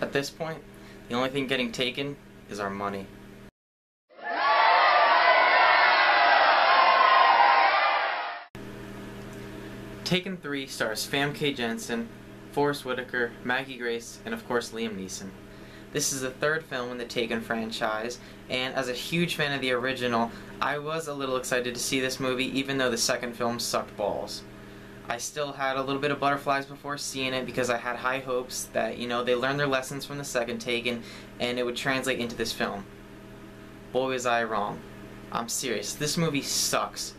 At this point, the only thing getting taken is our money. Taken 3 stars Famke Janssen, Forrest Whitaker, Maggie Grace, and of course Liam Neeson. This is the third film in the Taken franchise, and as a huge fan of the original, I was a little excited to see this movie even though the second film sucked balls. I still had a little bit of butterflies before seeing it because I had high hopes that, you know, they learned their lessons from the second Taken and it would translate into this film. Boy was I wrong. I'm serious, this movie sucks.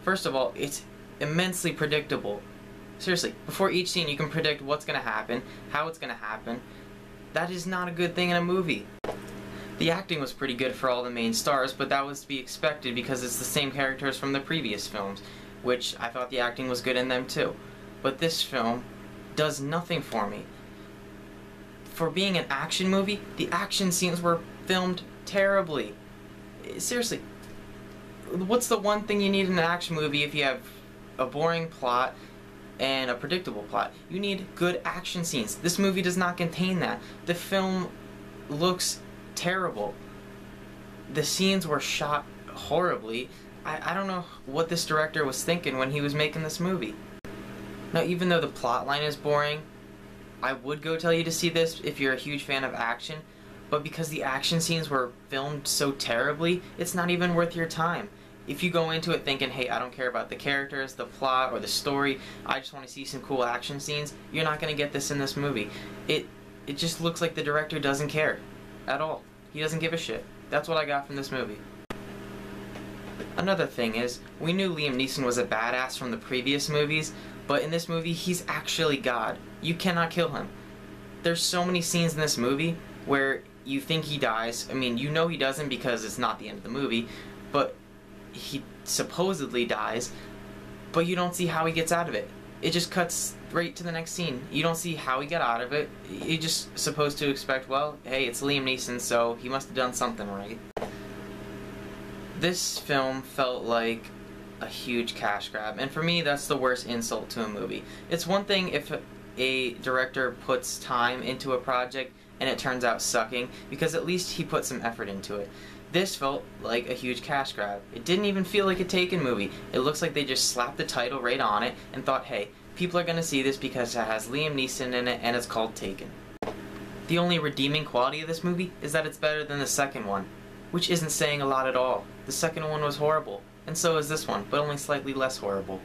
First of all, it's immensely predictable. Seriously, before each scene you can predict what's going to happen, how it's going to happen. That is not a good thing in a movie. The acting was pretty good for all the main stars, but that was to be expected because it's the same characters from the previous films, which I thought the acting was good in them too. But this film does nothing for me. For being an action movie, the action scenes were filmed terribly. Seriously, what's the one thing you need in an action movie if you have a boring plot and a predictable plot? You need good action scenes. This movie does not contain that. The film looks terrible. The scenes were shot horribly. I don't know what this director was thinking when he was making this movie. Now, even though the plot line is boring, I would go tell you to see this if you're a huge fan of action, but because the action scenes were filmed so terribly, it's not even worth your time. If you go into it thinking, hey, I don't care about the characters, the plot, or the story, I just want to see some cool action scenes, you're not going to get this in this movie. It just looks like the director doesn't care at all. He doesn't give a shit. That's what I got from this movie. Another thing is, we knew Liam Neeson was a badass from the previous movies, but in this movie, he's actually God. You cannot kill him. There's so many scenes in this movie where you think he dies. I mean, you know he doesn't because it's not the end of the movie, but he supposedly dies, but you don't see how he gets out of it. It just cuts right to the next scene. You don't see how he got out of it. You're just supposed to expect, well, hey, it's Liam Neeson, so he must have done something right. This film felt like a huge cash grab, and for me, that's the worst insult to a movie. It's one thing if a director puts time into a project and it turns out sucking, because at least he put some effort into it. This felt like a huge cash grab. It didn't even feel like a Taken movie. It looks like they just slapped the title right on it and thought, hey, people are gonna see this because it has Liam Neeson in it and it's called Taken. The only redeeming quality of this movie is that it's better than the second one, which isn't saying a lot at all. The second one was horrible, and so is this one, but only slightly less horrible.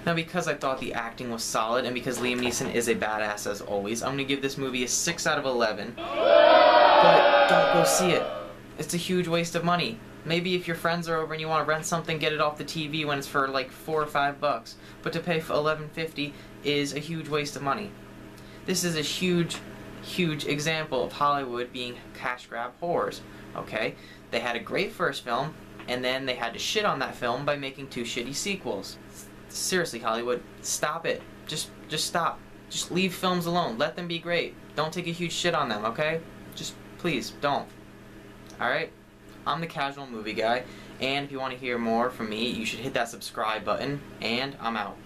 Now, because I thought the acting was solid, and because Liam Neeson is a badass as always, I'm gonna give this movie a 6 out of 11. But don't go see it. It's a huge waste of money. Maybe if your friends are over and you want to rent something, get it off the TV when it's for like $4 or $5. But to pay for $11.50 is a huge waste of money. This is a huge example of Hollywood being cash grab whores. Okay? They had a great first film, and then they had to shit on that film by making 2 shitty sequels. Seriously, Hollywood, stop it. Just stop. Just leave films alone. Let them be great. Don't take a huge shit on them, okay? Just please, don't. Alright? I'm the Casual Movie Guy, and if you want to hear more from me, you should hit that subscribe button, and I'm out.